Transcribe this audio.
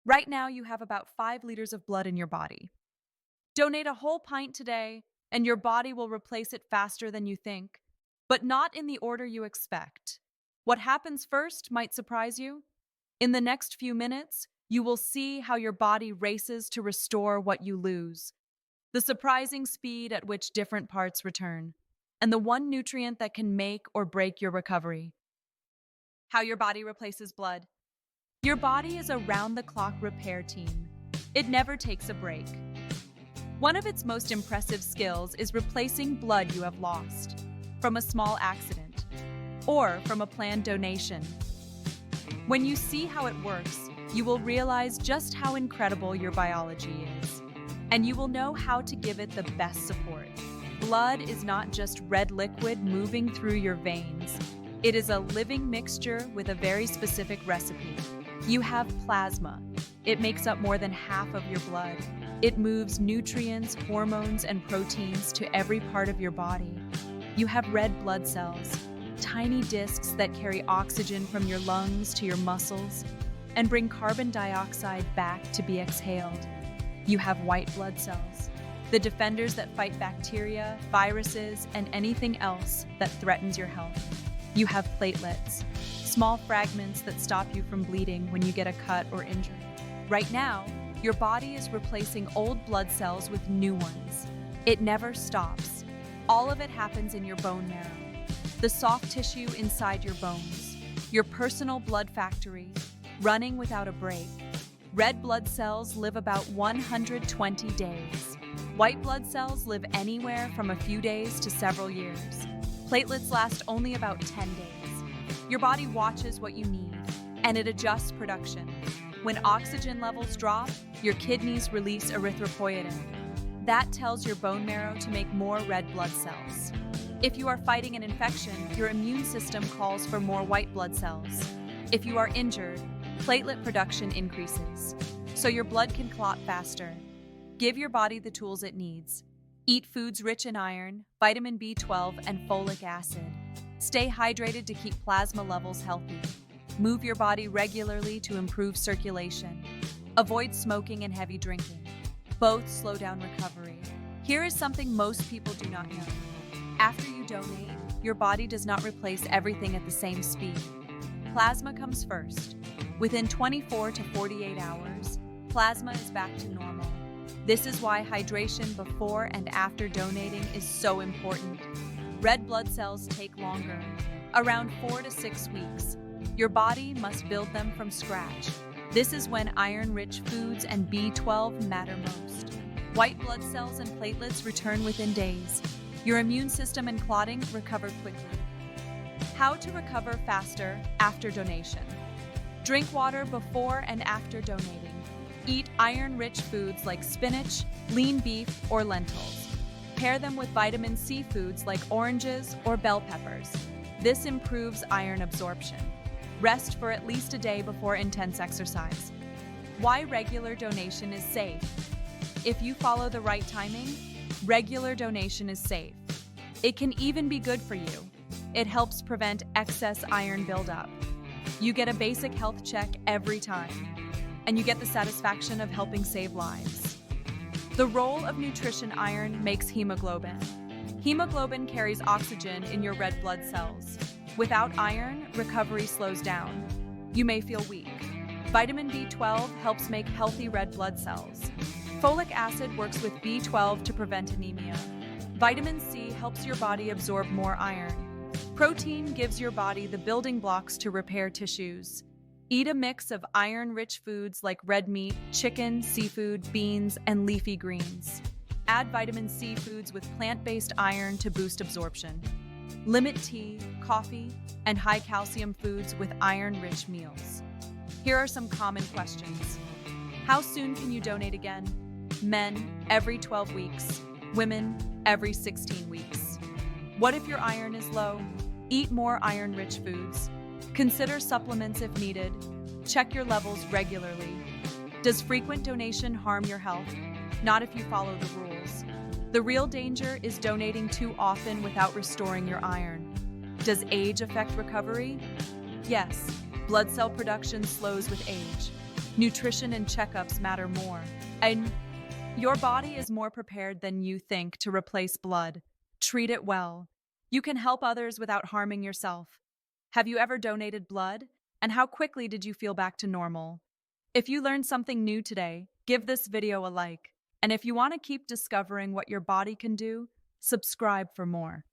Right now, you have about 5 liters of blood in your body. Donate a whole pint today, and your body will replace it faster than you think, but not in the order you expect. What happens first might surprise you. In the next few minutes, you will see how your body races to restore what you lose, the surprising speed at which different parts return, and the one nutrient that can make or break your recovery. How your body replaces blood. Your body is a round-the-clock repair team. It never takes a break. One of its most impressive skills is replacing blood you have lost from a small accident or from a planned donation. When you see how it works, you will realize just how incredible your biology is, and you will know how to give it the best support. Blood is not just red liquid moving through your veins. It is a living mixture with a very specific recipe. You have plasma. It makes up more than half of your blood. It moves nutrients, hormones, and proteins to every part of your body. You have red blood cells, tiny discs that carry oxygen from your lungs to your muscles and bring carbon dioxide back to be exhaled. You have white blood cells, the defenders that fight bacteria, viruses, and anything else that threatens your health. You have platelets, small fragments that stop you from bleeding when you get a cut or injury. Right now, your body is replacing old blood cells with new ones. It never stops. All of it happens in your bone marrow, the soft tissue inside your bones, your personal blood factory, running without a break. Red blood cells live about 120 days. White blood cells live anywhere from a few days to several years. Platelets last only about 10 days. Your body watches what you need, and it adjusts production. When oxygen levels drop, your kidneys release erythropoietin. That tells your bone marrow to make more red blood cells. If you are fighting an infection, your immune system calls for more white blood cells. If you are injured, platelet production increases, so your blood can clot faster. Give your body the tools it needs. Eat foods rich in iron, vitamin B12, and folic acid. Stay hydrated to keep plasma levels healthy. Move your body regularly to improve circulation. Avoid smoking and heavy drinking. Both slow down recovery. Here is something most people do not know. After you donate, your body does not replace everything at the same speed. Plasma comes first. Within 24 to 48 hours, plasma is back to normal. This is why hydration before and after donating is so important. Red blood cells take longer, around 4 to 6 weeks. Your body must build them from scratch. This is when iron-rich foods and B12 matter most. White blood cells and platelets return within days. Your immune system and clotting recover quickly. How to recover faster after donation. Drink water before and after donating. Eat iron-rich foods like spinach, lean beef, or lentils. Pair them with vitamin C foods like oranges or bell peppers. This improves iron absorption. Rest for at least a day before intense exercise. Why regular donation is safe. If you follow the right timing, regular donation is safe. It can even be good for you. It helps prevent excess iron buildup. You get a basic health check every time, and you get the satisfaction of helping save lives. The role of nutrition iron makes hemoglobin. Hemoglobin carries oxygen in your red blood cells. Without iron, recovery slows down. You may feel weak. Vitamin B12 helps make healthy red blood cells. Folic acid works with B12 to prevent anemia. Vitamin C helps your body absorb more iron. Protein gives your body the building blocks to repair tissues. Eat a mix of iron-rich foods like red meat, chicken, seafood, beans, and leafy greens. Add vitamin C foods with plant-based iron to boost absorption. Limit tea, coffee, and high-calcium foods with iron-rich meals. Here are some common questions. How soon can you donate again? Men, every 12 weeks. Women, every 16 weeks. What if your iron is low? Eat more iron-rich foods. Consider supplements if needed. Check your levels regularly. Does frequent donation harm your health? Not if you follow the rules. The real danger is donating too often without restoring your iron. Does age affect recovery? Yes, blood cell production slows with age. Nutrition and checkups matter more. And your body is more prepared than you think to replace blood. Treat it well. You can help others without harming yourself. Have you ever donated blood? And how quickly did you feel back to normal? If you learned something new today, give this video a like. And if you want to keep discovering what your body can do, subscribe for more.